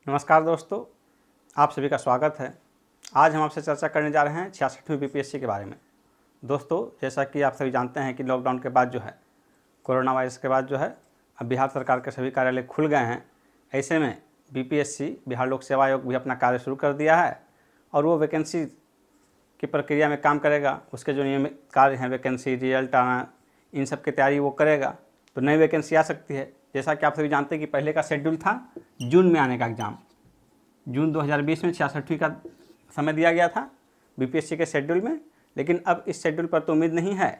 नमस्कार दोस्तों, आप सभी का स्वागत है। आज हम आपसे चर्चा करने जा रहे हैं 66वीं बीपीएससी के बारे में। दोस्तों, जैसा कि आप सभी जानते हैं कि लॉकडाउन के बाद जो है, कोरोना वायरस के बाद जो है, अब बिहार सरकार के सभी कार्यालय खुल गए हैं। ऐसे में बीपीएससी बिहार लोक सेवा आयोग भी अपना कार्य शुरू कर दिया है और वो वैकेंसी की प्रक्रिया में काम करेगा। उसके जो नियमित कार्य हैं, वैकेंसी, रिजल्ट आना, इन सब की तैयारी वो करेगा तो नई वैकेंसी आ सकती है। जैसा कि आप सभी जानते हैं कि पहले का शेड्यूल था जून में आने का एग्ज़ाम। जून 2020 में 66वीं का समय दिया गया था बीपीएससी के शेड्यूल में, लेकिन अब इस शेड्यूल पर तो उम्मीद नहीं है।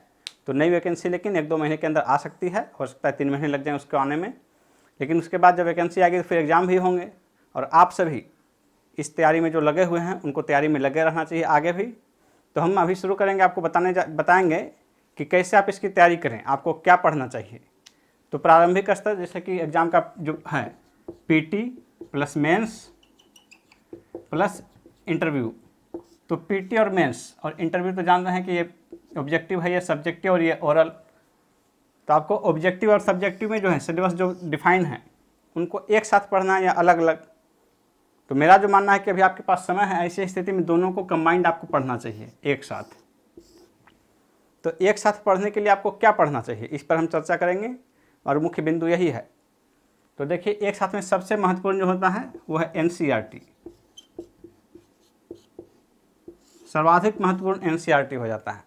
तो नई वैकेंसी लेकिन 1-2 महीने के अंदर आ सकती है, हो सकता है 3 महीने लग जाएँ उसको आने में। लेकिन उसके बाद जब वैकेंसी आएगी तो फिर एग्ज़ाम भी होंगे और आप सभी इस तैयारी में जो लगे हुए हैं उनको तैयारी में लगे रहना चाहिए आगे भी। तो हम अभी शुरू करेंगे, आपको बताएंगे कि कैसे आप इसकी तैयारी करें, आपको क्या पढ़ना चाहिए। तो प्रारंभिक स्तर जैसे कि एग्ज़ाम का जो है PT plus mains plus interview. तो पीटी और मेंस और इंटरव्यू तो जान रहे हैं कि ये ऑब्जेक्टिव है, ये सब्जेक्टिव और ये ओरल। तो आपको ऑब्जेक्टिव और सब्जेक्टिव में जो है सिलेबस जो डिफाइन है उनको एक साथ पढ़ना है या अलग अलग। तो मेरा जो मानना है कि अभी आपके पास समय है, ऐसी स्थिति में दोनों को कंबाइंड आपको पढ़ना चाहिए एक साथ। तो एक साथ पढ़ने के लिए आपको क्या पढ़ना चाहिए, इस पर हम चर्चा करेंगे और मुख्य बिंदु यही है। तो देखिए, एक साथ में सबसे महत्वपूर्ण जो होता है वो है एनसीईआरटी। सर्वाधिक महत्वपूर्ण एनसीईआरटी हो जाता है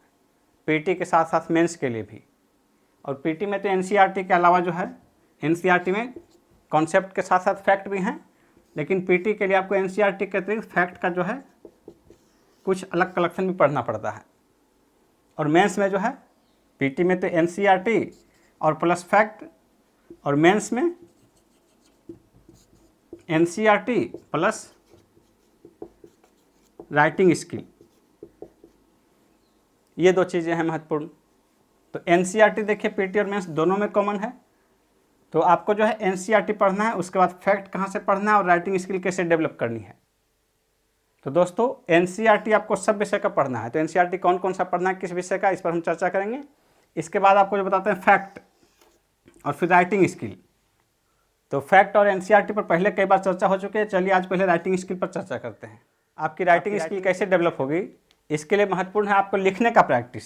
पीटी के साथ साथ मेंस के लिए भी। और पीटी में तो एनसीईआरटी के अलावा जो है, एनसीईआरटी में कॉन्सेप्ट के साथ साथ फैक्ट भी हैं, लेकिन पीटी के लिए आपको एनसीईआरटी के अतिरिक्त फैक्ट का जो है कुछ अलग कलेक्शन भी पढ़ना पड़ता है। और मेंस में जो है, पीटी में तो एनसीईआरटी और प्लस फैक्ट, और मेंस में एनसीईआरटी प्लस राइटिंग स्किल, ये दो चीज़ें हैं महत्वपूर्ण। तो एनसीईआरटी देखिए पीटी और मेंस दोनों में कॉमन है। तो आपको जो है एनसीईआरटी पढ़ना है, उसके बाद फैक्ट कहाँ से पढ़ना है और राइटिंग स्किल कैसे डेवलप करनी है। तो दोस्तों, एनसीईआरटी आपको सब विषय का पढ़ना है। तो एनसीईआरटी कौन कौन सा पढ़ना है, किस विषय का, इस पर हम चर्चा करेंगे। इसके बाद आपको जो बताते हैं फैक्ट और फिर राइटिंग स्किल। तो फैक्ट और एनसीईआरटी पर पहले कई बार चर्चा हो चुकी है। चलिए आज पहले राइटिंग स्किल पर चर्चा करते हैं। आपकी राइटिंग स्किल कैसे डेवलप होगी, इसके लिए महत्वपूर्ण है आपको लिखने का प्रैक्टिस।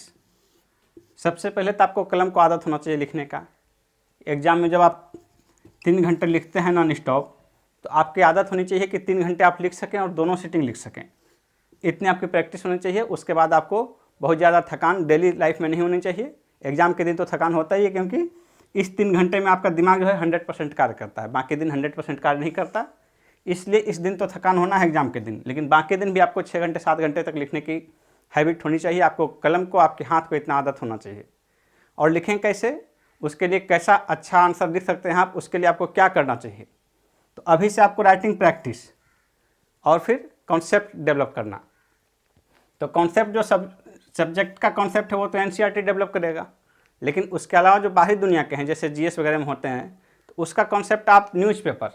सबसे पहले तो आपको कलम को आदत होना चाहिए लिखने का। एग्जाम में जब आप 3 घंटे लिखते हैं नॉन स्टॉप, तो आपकी आदत होनी चाहिए कि 3 घंटे आप लिख सकें और दोनों सीटिंग लिख सकें। इतनी आपकी प्रैक्टिस होनी चाहिए। उसके बाद आपको बहुत ज़्यादा थकान डेली लाइफ में नहीं होनी चाहिए। एग्जाम के दिन तो थकान होता ही है, क्योंकि इस 3 घंटे में आपका दिमाग जो है 100% कार्य करता है, बाकी दिन 100% कार्य नहीं करता। इसलिए इस दिन तो थकान होना है एग्जाम के दिन, लेकिन बाकी दिन भी आपको 6 घंटे 7 घंटे तक लिखने की हैबिट होनी चाहिए। आपको कलम को, आपके हाथ को इतना आदत होना चाहिए। और लिखें कैसे, उसके लिए कैसा अच्छा आंसर लिख सकते हैं आप, उसके लिए आपको क्या करना चाहिए। तो अभी से आपको राइटिंग प्रैक्टिस और फिर कॉन्सेप्ट डेवलप करना। तो कॉन्सेप्ट जो सब्जेक्ट का कॉन्सेप्ट है वो तो एनसीईआरटी डेवलप करेगा, लेकिन उसके अलावा जो बाहरी दुनिया के हैं जैसे जीएस वगैरह में होते हैं, तो उसका कॉन्सेप्ट आप न्यूज़पेपर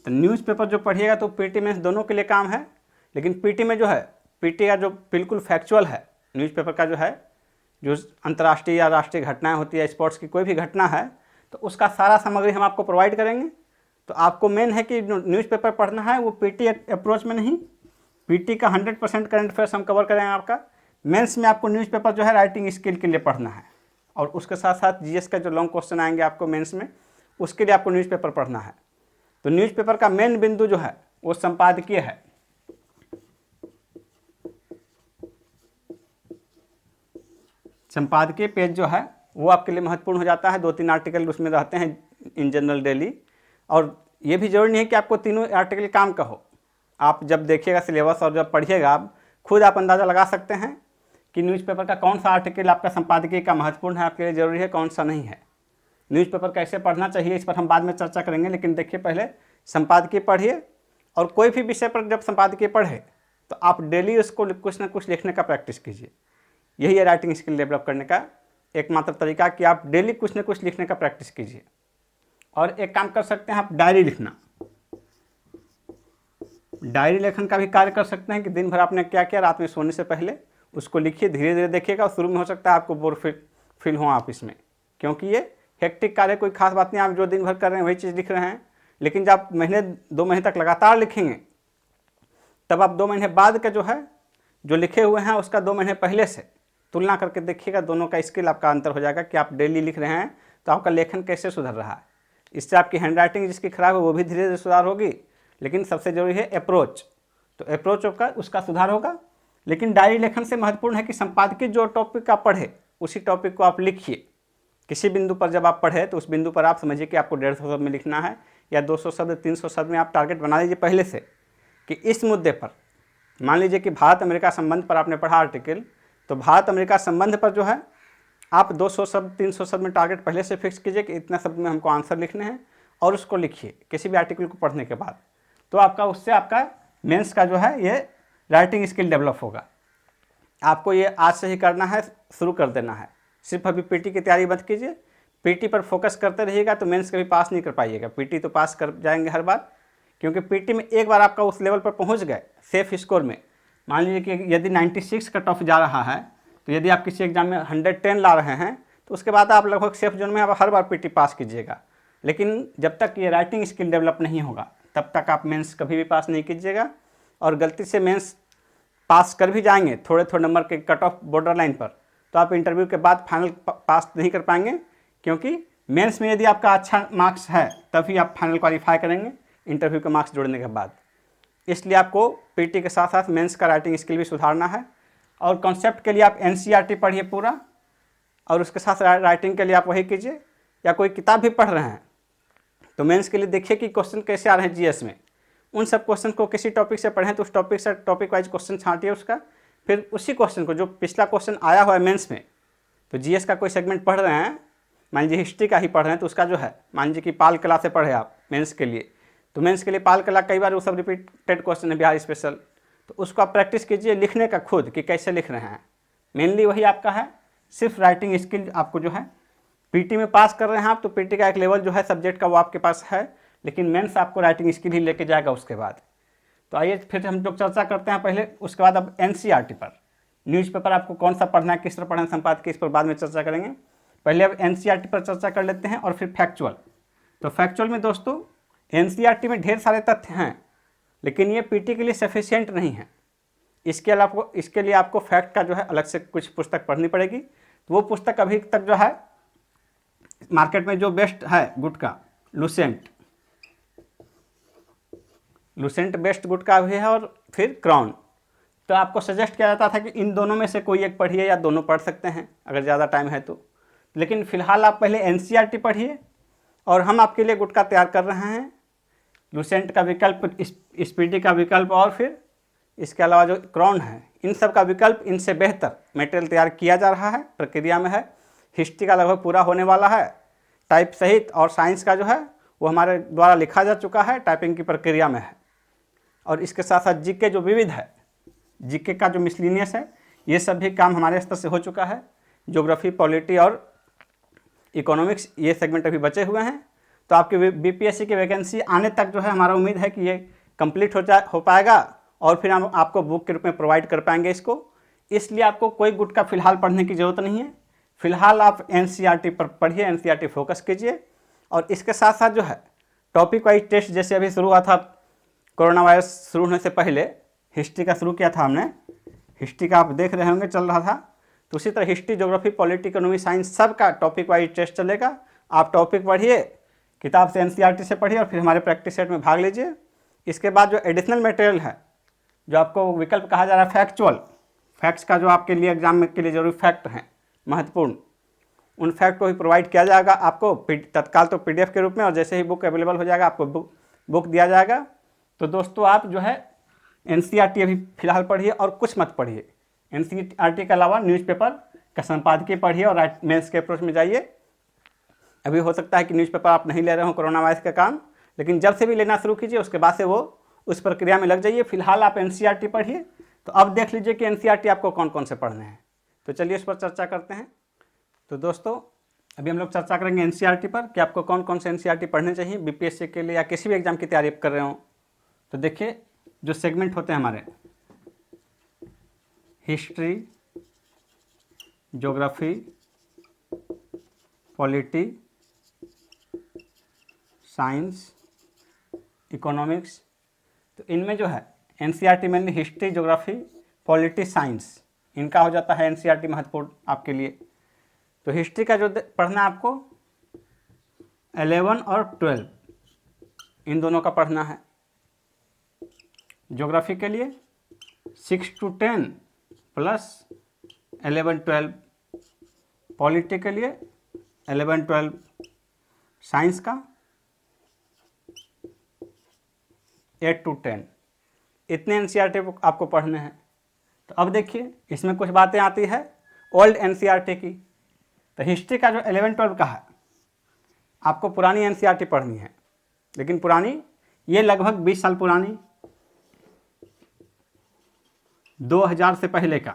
तो न्यूज़पेपर जो पढ़िएगा तो पीटी में दोनों के लिए काम है। लेकिन पीटी में जो है, पीटी का जो बिल्कुल फैक्चुअल है, न्यूज़पेपर का जो है, जो अंतर्राष्ट्रीय या राष्ट्रीय घटनाएं होती है, स्पोर्ट्स की कोई भी घटना है, तो उसका सारा सामग्री हम आपको प्रोवाइड करेंगे। तो आपको मेन है कि न्यूज़पेपर पढ़ना है, वो पीटी अप्रोच में नहीं। पीटी का 100% करंट अफेयर्स हम कवर करेंगे आपका। मेंस में आपको न्यूज़पेपर जो है राइटिंग स्किल के लिए पढ़ना है, और उसके साथ साथ जीएस का जो लॉन्ग क्वेश्चन आएंगे आपको मेंस में, उसके लिए आपको न्यूज़पेपर पढ़ना है। तो न्यूज़पेपर का मेन बिंदु जो है वो संपादकीय है। संपादकीय पेज जो है वो आपके लिए महत्वपूर्ण हो जाता है। 2-3 आर्टिकल उसमें रहते हैं इन जनरल डेली, और ये भी जरूरी नहीं है कि आपको तीनों आर्टिकल काम का हो। आप जब देखिएगा सिलेबस और जब पढ़िएगा, आप खुद आप अंदाज़ा लगा सकते हैं कि न्यूज़पेपर का कौन सा आर्टिकल आपका संपादकीय का महत्वपूर्ण है, आपके लिए ज़रूरी है, कौन सा नहीं है। न्यूज़पेपर कैसे पढ़ना चाहिए इस पर हम बाद में चर्चा करेंगे, लेकिन देखिए पहले संपादकीय पढ़िए। और कोई भी विषय पर जब संपादकीय पढ़े तो आप डेली उसको कुछ ना कुछ लिखने का प्रैक्टिस कीजिए। यही है राइटिंग स्किल डेवलप करने का एकमात्र तरीका, कि आप डेली कुछ ना कुछ लिखने का प्रैक्टिस कीजिए। और एक काम कर सकते हैं आप, डायरी लिखना। डायरी लेखन का भी कार्य कर सकते हैं कि दिन भर आपने क्या किया, रात में सोने से पहले उसको लिखिए, धीरे धीरे देखिएगा। और शुरू में हो सकता है आपको बोर फील हो आप इसमें, क्योंकि ये हेक्टिक कार्य, कोई खास बात नहीं, आप जो दिन भर कर रहे हैं वही चीज़ लिख रहे हैं। लेकिन जब आप महीने 2 महीने तक लगातार लिखेंगे तब आप 2 महीने बाद का जो लिखे हुए हैं उसका 2 महीने पहले से तुलना करके देखिएगा, दोनों का स्किल आपका अंतर हो जाएगा कि आप डेली लिख रहे हैं तो आपका लेखन कैसे सुधर रहा है। इससे आपकी हैंडराइटिंग जिसकी खराब है वो भी धीरे धीरे सुधार होगी, लेकिन सबसे जरूरी है अप्रोच। तो अप्रोच का उसका सुधार होगा। लेकिन डायरी लेखन से महत्वपूर्ण है कि संपादकीय जो टॉपिक आप पढ़े उसी टॉपिक को आप लिखिए। किसी बिंदु पर जब आप पढ़े तो उस बिंदु पर आप समझिए कि आपको 150 शब्द में लिखना है या 200 शब्द 300 शब्द में आप टारगेट बना लीजिए पहले से कि इस मुद्दे पर, मान लीजिए कि भारत अमेरिका संबंध पर आपने पढ़ा आर्टिकल, तो भारत अमेरिका संबंध पर जो है आप 200 शब्द 300 शब्द में टारगेट पहले से फिक्स कीजिए कि इतना शब्द में हमको आंसर लिखने हैं और उसको लिखिए किसी भी आर्टिकल को पढ़ने के बाद। तो आपका उससे आपका मेंस का जो है ये राइटिंग स्किल डेवलप होगा। आपको ये आज से ही करना है, शुरू कर देना है। सिर्फ अभी पीटी की तैयारी मत कीजिए, पीटी पर फोकस करते रहिएगा तो मेंस कभी पास नहीं कर पाइएगा। पीटी तो पास कर जाएंगे हर बार, क्योंकि पीटी में एक बार आपका उस लेवल पर पहुंच गए सेफ स्कोर में, मान लीजिए कि यदि 96 कट ऑफ जा रहा है तो यदि आप किसी एग्जाम में 110 ला रहे हैं तो उसके बाद आप लगभग सेफ जोन में आप हर बार पीटी पास कीजिएगा। लेकिन जब तक ये राइटिंग स्किल डेवलप नहीं होगा तब तक आप मेंस कभी भी पास नहीं कीजिएगा। और गलती से मेंस पास कर भी जाएंगे थोड़े थोड़े नंबर के कट ऑफ बॉर्डर लाइन पर, तो आप इंटरव्यू के बाद फाइनल पास नहीं कर पाएंगे, क्योंकि मेंस में यदि आपका अच्छा मार्क्स है तभी आप फाइनल क्वालिफाई करेंगे इंटरव्यू के मार्क्स जोड़ने के बाद। इसलिए आपको पीटी के साथ साथ मेंस का राइटिंग स्किल भी सुधारना है। और कॉन्सेप्ट के लिए आप एनसीईआरटी पढ़िए पूरा, और उसके साथ राइटिंग के लिए आप वही कीजिए। या कोई किताब भी पढ़ रहे हैं तो मेंस के लिए देखिए कि क्वेश्चन कैसे आ रहे हैं जीएस में, उन सब क्वेश्चन को किसी टॉपिक से पढ़ें तो उस टॉपिक से टॉपिक वाइज क्वेश्चन छांटिए उसका, फिर उसी क्वेश्चन को जो पिछला क्वेश्चन आया हुआ है मेंस में, तो जीएस का कोई सेगमेंट पढ़ रहे हैं, मान लीजिए हिस्ट्री का ही पढ़ रहे हैं, तो उसका जो है मान लीजिए कि पाल कला से पढ़े आप मेंस के लिए, तो मेंस के लिए पाल कला कई बार वो सब रिपीटेड क्वेश्चन है बिहार स्पेशल, तो उसको आप प्रैक्टिस कीजिए लिखने का खुद कि कैसे लिख रहे हैं। मेनली वही आपका है, सिर्फ राइटिंग स्किल आपको जो है पीटी में पास कर रहे हैं आप, तो पीटी का एक लेवल जो है सब्जेक्ट का वो आपके पास है, लेकिन मेंस आपको राइटिंग स्किल ही लेके जाएगा उसके बाद। तो आइए फिर हम लोग चर्चा करते हैं पहले, उसके बाद अब एनसीईआरटी पर, न्यूज़पेपर आपको कौन सा पढ़ना है, किस तरह पढ़ना है, संपादकीय, इस पर बाद में चर्चा करेंगे। पहले अब एनसीईआरटी पर चर्चा कर लेते हैं और फिर फैक्चुअल। तो फैक्चुअल में दोस्तों एनसीईआरटी में ढेर सारे तथ्य हैं, लेकिन ये पीटी के लिए सफिशिएंट नहीं है। इसके लिए आपको फैक्ट का जो है अलग से कुछ पुस्तक पढ़नी पड़ेगी। तो वो पुस्तक अभी तक जो है मार्केट में जो बेस्ट है गुटका लुसेंट बेस्ट गुटका भी है, और फिर क्राउन। तो आपको सजेस्ट किया जाता था कि इन दोनों में से कोई एक पढ़िए या दोनों पढ़ सकते हैं अगर ज़्यादा टाइम है तो, लेकिन फ़िलहाल आप पहले एनसीईआरटी पढ़िए और हम आपके लिए गुटका तैयार कर रहे हैं, लुसेंट का विकल्प, स्पीडी का विकल्प, और फिर इसके अलावा जो क्राउन है, इन सब का विकल्प, इनसे बेहतर मटेरियल तैयार किया जा रहा है, प्रक्रिया में है। हिस्ट्री का लगभग पूरा होने वाला है, टाइप सहित, और साइंस का जो है वो हमारे द्वारा लिखा जा चुका है, टाइपिंग की प्रक्रिया में है। और इसके साथ साथ जीके जो विविध है, जीके का जो मिसलिनियस है, ये सब भी काम हमारे स्तर से हो चुका है। ज्योग्राफी, पॉलिटी और इकोनॉमिक्स ये सेगमेंट अभी बचे हुए हैं। तो आपके बीपीएससी की वैकेंसी आने तक जो है हमारा उम्मीद है कि ये कंप्लीट हो पाएगा, और फिर हम आपको बुक के रूप में प्रोवाइड कर पाएंगे इसको। इसलिए आपको कोई गुटका फिलहाल पढ़ने की ज़रूरत नहीं है। फिलहाल आप एनसीईआरटी पर पढ़िए, एनसीईआरटी फोकस कीजिए, और इसके साथ साथ जो है टॉपिक वाइज टेस्ट जैसे अभी शुरू हुआ था, कोरोना वायरस शुरू होने से पहले हिस्ट्री का शुरू किया था हमने, हिस्ट्री का आप देख रहे होंगे चल रहा था, तो उसी तरह history, geography, polity, economy, science सब का टॉपिक वाइज टेस्ट चलेगा। आप टॉपिक पढ़िए, किताब से एनसीईआरटी से पढ़िए, और फिर हमारे प्रैक्टिस सेट में भाग लीजिए। इसके बाद जो एडिशनल मटेरियल है, जो आपको विकल्प कहा जा रहा है फैक्चुअल, फैक्ट्स का जो आपके लिए एग्जाम में के लिए जरूरी फैक्ट हैं महत्वपूर्ण, उन फैक्ट को भी प्रोवाइड किया जाएगा आपको तत्काल तो पीडीएफ के रूप में, और जैसे ही बुक अवेलेबल हो जाएगा आपको बुक दिया जाएगा। तो दोस्तों आप जो है एनसीईआरटी अभी फिलहाल पढ़िए और कुछ मत पढ़िए। एनसीईआरटी के अलावा न्यूज़पेपर का संपादकीय पढ़िए और मेंस के अप्रोच में जाइए। अभी हो सकता है कि न्यूज़पेपर आप नहीं ले रहे हो कोरोना वायरस के कारण, लेकिन जब से भी लेना शुरू कीजिए उसके बाद से वो उस प्रक्रिया में लग जाइए। फिलहाल आप एनसीईआरटी पढ़िए। तो अब देख लीजिए कि एनसीईआरटी आपको कौन कौन से पढ़ने हैं, तो चलिए इस पर चर्चा करते हैं। तो दोस्तों अभी हम लोग चर्चा करेंगे एनसीईआरटी पर कि आपको कौन कौन से एनसीईआरटी पढ़ने चाहिए बीपीएससी के लिए या किसी भी एग्जाम की तैयारी कर रहे हो। तो देखिए जो सेगमेंट होते हैं हमारे, history, geography, polity, science, economics. तो इनमें जो है NCERT mainly history, geography, polity, science, इनका हो जाता है एनसीईआरटी महत्वपूर्ण आपके लिए। तो हिस्ट्री का जो पढ़ना है आपको 11 और 12 इन दोनों का पढ़ना है। ज्योग्राफी के लिए 6 to 10 प्लस 11-12, पॉलिटी के लिए 11-12, साइंस का 8 to 10। इतने एनसीईआरटी आपको पढ़ने हैं। तो अब देखिए इसमें कुछ बातें आती है ओल्ड एनसीईआरटी की। तो हिस्ट्री का जो 11-12 का है आपको पुरानी एनसीईआरटी पढ़नी है, लेकिन पुरानी ये लगभग 20 साल पुरानी, 2000 से पहले का।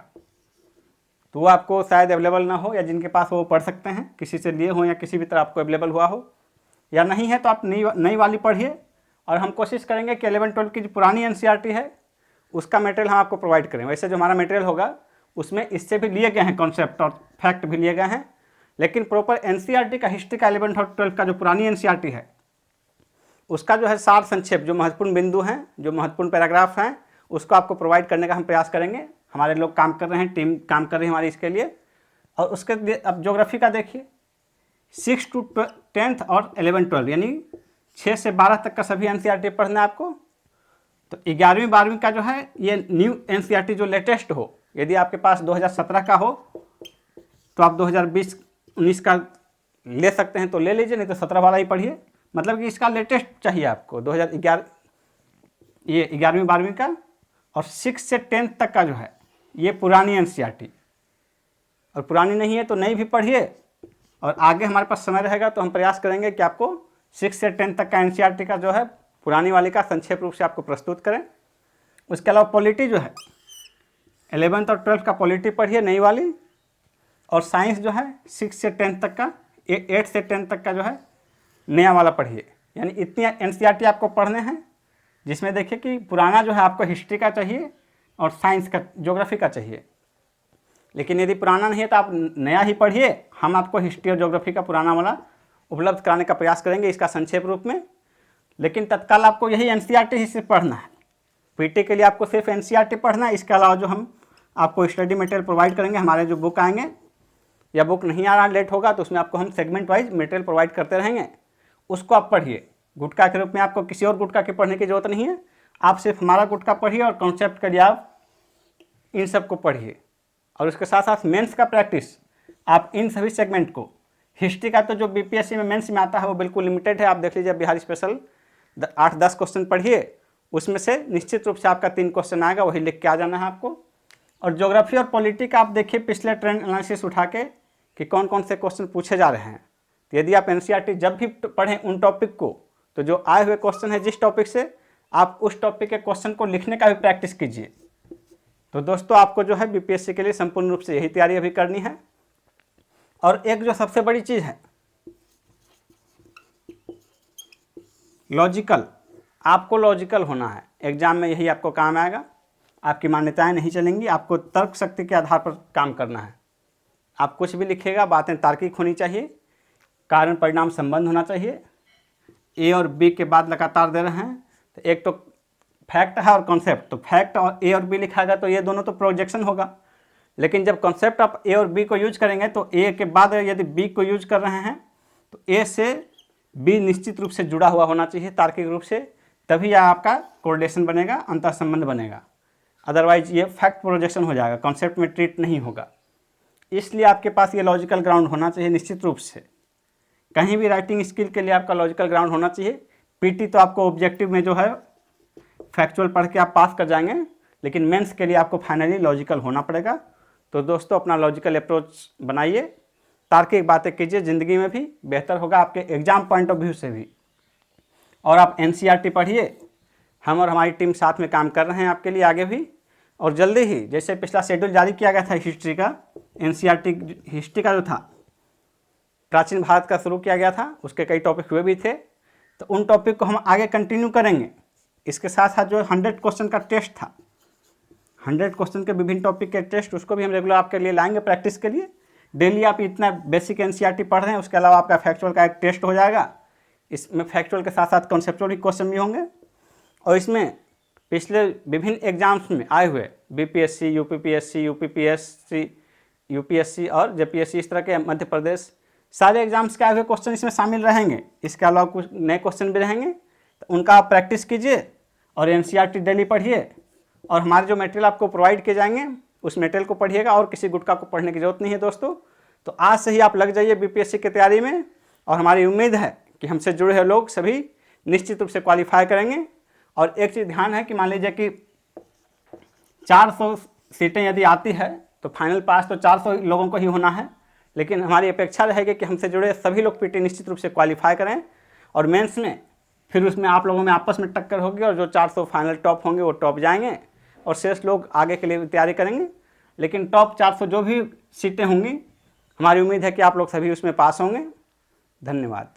तो वो आपको शायद अवेलेबल ना हो, या जिनके पास वो पढ़ सकते हैं, किसी से लिए हो या किसी भी तरह आपको अवेलेबल हुआ हो, या नहीं है तो आप नई वाली पढ़िए। और हम कोशिश करेंगे कि 11-12 की जो पुरानी एनसीईआरटी है उसका मटेरियल हम आपको प्रोवाइड करें। वैसे जो हमारा मटेरियल होगा उसमें इससे भी लिए गए हैं कॉन्सेप्ट और फैक्ट भी लिए गए हैं, लेकिन प्रॉपर एनसीईआरटी का हिस्ट्री का 11 और 12 का जो पुरानी एनसीईआरटी है उसका जो है सार संक्षेप, जो महत्वपूर्ण बिंदु हैं, जो महत्वपूर्ण पैराग्राफ हैं, उसको आपको प्रोवाइड करने का हम प्रयास करेंगे। हमारे लोग काम कर रहे हैं, टीम काम कर रही है हमारी इसके लिए। और उसके अब ज्योग्राफी का देखिए 6 to 10 और 11-12 यानी 6 से 12 तक का सभी एनसीईआरटी पढ़ना है आपको। तो 11वीं 12वीं का जो है ये न्यू एनसीईआरटी जो लेटेस्ट हो, यदि आपके पास 2017 का हो तो आप 2020-19 का ले सकते हैं तो ले लीजिए, नहीं तो 17 वाला ही पढ़िए। मतलब कि इसका लेटेस्ट चाहिए आपको 2011, ये 11वीं 12वीं का। और 6 से 10 तक का जो है ये पुरानी एनसीईआरटी, और पुरानी नहीं है तो नई भी पढ़िए। और आगे हमारे पास समय रहेगा तो हम प्रयास करेंगे कि आपको 6 से 10 तक का एनसीईआरटी का जो है पुरानी वाली का संक्षेप रूप से आपको प्रस्तुत करें। उसके अलावा पॉलिटी जो है 11th और 12th का पॉलिटी पढ़िए नई वाली। और साइंस जो है 6 से 10 तक का, 8 से 10 तक का जो है नया वाला पढ़िए। यानी इतनी एनसीईआरटी आपको पढ़ने हैं, जिसमें देखिए कि पुराना जो है आपको हिस्ट्री का चाहिए और साइंस का, ज्योग्राफी का चाहिए। लेकिन यदि पुराना नहीं है तो आप नया ही पढ़िए। हम आपको हिस्ट्री और ज्योग्राफी का पुराना वाला उपलब्ध कराने का प्रयास करेंगे इसका संक्षेप रूप में। लेकिन तत्काल आपको यही एनसीईआरटी ही सिर्फ पढ़ना है। पीटी के लिए आपको सिर्फ एनसीईआरटी पढ़ना है। इसके अलावा जो हम आपको स्टडी मटेरियल प्रोवाइड करेंगे, हमारे जो बुक आएंगे, या बुक नहीं आ रहा, लेट होगा, तो उसमें आपको हम सेगमेंट वाइज मटेरियल प्रोवाइड करते रहेंगे। उसको आप पढ़िए। गुटका के रूप में आपको किसी और गुटका के पढ़ने की जरूरत नहीं है। आप सिर्फ हमारा गुटका पढ़िए और कॉन्सेप्ट के लिए आप इन सब को पढ़िए। और उसके साथ साथ मेंस का प्रैक्टिस आप इन सभी सेगमेंट को, हिस्ट्री का तो जो बीपीएससी में मेंस में आता है वो बिल्कुल लिमिटेड है। आप देख लीजिए बिहार स्पेशल 8-10 क्वेश्चन पढ़िए, उसमें से निश्चित रूप से आपका 3 क्वेश्चन आएगा, वही लिख के आ जाना है आपको। और ज्योग्राफी और पॉलिटी का आप देखिए पिछले ट्रेंड एनालिसिस उठा के कि कौन कौन से क्वेश्चन पूछे जा रहे हैं। तो यदि आप एनसीईआरटी जब भी पढ़ें उन टॉपिक को, तो जो आए हुए क्वेश्चन है जिस टॉपिक से, आप उस टॉपिक के क्वेश्चन को लिखने का भी प्रैक्टिस कीजिए। तो दोस्तों आपको जो है बीपीएससी के लिए संपूर्ण रूप से यही तैयारी अभी करनी है। और एक जो सबसे बड़ी चीज़ है लॉजिकल, आपको लॉजिकल होना है। एग्जाम में यही आपको काम आएगा। आपकी मान्यताएं नहीं चलेंगी, आपको तर्क शक्ति के आधार पर काम करना है। आप कुछ भी लिखिएगा, बातें तार्किक होनी चाहिए, कारण परिणाम संबंध होना चाहिए। ए और बी के बाद लगातार दे रहे हैं, तो एक तो फैक्ट है और कॉन्सेप्ट। तो फैक्ट और ए और बी लिखाएगा तो ये दोनों तो प्रोजेक्शन होगा। लेकिन जब कॉन्सेप्ट आप ए और बी को यूज करेंगे तो ए के बाद यदि बी को यूज कर रहे हैं तो ए से बी निश्चित रूप से जुड़ा हुआ होना चाहिए तार्किक रूप से, तभी आपका कोरिलेशन बनेगा, अंतर संबंध बनेगा। अदरवाइज ये फैक्ट प्रोजेक्शन हो जाएगा, कॉन्सेप्ट में ट्रीट नहीं होगा। इसलिए आपके पास ये लॉजिकल ग्राउंड होना चाहिए निश्चित रूप से। कहीं भी राइटिंग स्किल के लिए आपका लॉजिकल ग्राउंड होना चाहिए। पीटी तो आपको ऑब्जेक्टिव में जो है फैक्चुअल पढ़ के आप पास कर जाएंगे, लेकिन मेंस के लिए आपको फाइनली लॉजिकल होना पड़ेगा। तो दोस्तों अपना लॉजिकल अप्रोच बनाइए, तार्किक बातें कीजिए, ज़िंदगी में भी बेहतर होगा आपके एग्जाम पॉइंट ऑफ व्यू से भी। और आप एनसीईआरटी पढ़िए, हम और हमारी टीम साथ में काम कर रहे हैं आपके लिए आगे भी। और जल्दी ही जैसे पिछला शेड्यूल जारी किया गया था हिस्ट्री का, एनसीईआरटी हिस्ट्री का जो था प्राचीन भारत का शुरू किया गया था, उसके कई टॉपिक हुए भी थे, तो उन टॉपिक को हम आगे कंटिन्यू करेंगे। इसके साथ साथ जो 100 क्वेश्चन का टेस्ट था, 100 क्वेश्चन के विभिन्न टॉपिक के टेस्ट, उसको भी हम रेगुलर आपके लिए लाएंगे प्रैक्टिस के लिए। डेली आप इतना बेसिक एनसीईआरटी पढ़ रहे हैं, उसके अलावा आपका फैक्चुअल का एक टेस्ट हो जाएगा। इसमें फैक्चुअल के साथ साथ कॉन्सेप्चुअल भी क्वेश्चन भी होंगे। और इसमें पिछले विभिन्न एग्जाम्स में आए हुए बीपीएससी, यूपीएससी और जेपीएससी, इस तरह के मध्य प्रदेश सारे एग्जाम्स के आए हुए क्वेश्चन इसमें शामिल रहेंगे। इसके अलावा कुछ नए क्वेश्चन भी रहेंगे, तो उनका आप प्रैक्टिस कीजिए और एनसीईआरटी डेली पढ़िए। और हमारे जो मटेरियल आपको प्रोवाइड किए जाएंगे उस मटेरियल को पढ़िएगा और किसी गुटका को पढ़ने की जरूरत नहीं है दोस्तों। तो आज से ही आप लग जाइए बीपीएससी की तैयारी में, और हमारी उम्मीद है कि हमसे जुड़े हुए लोग सभी निश्चित रूप से क्वालिफाई करेंगे। और एक चीज़ ध्यान है कि मान लीजिए कि 400 सीटें यदि आती है तो फाइनल पास तो 400 लोगों को ही होना है, लेकिन हमारी अपेक्षा रहेगी कि हमसे जुड़े सभी लोग पीटी निश्चित रूप से क्वालिफाई करें। और मेंस में फिर उसमें आप लोगों में आपस में टक्कर होगी और जो 400 फाइनल टॉप होंगे वो टॉप जाएंगे और शेष लोग आगे के लिए तैयारी करेंगे। लेकिन टॉप 400 जो भी सीटें होंगी, हमारी उम्मीद है कि आप लोग सभी उसमें पास होंगे। धन्यवाद।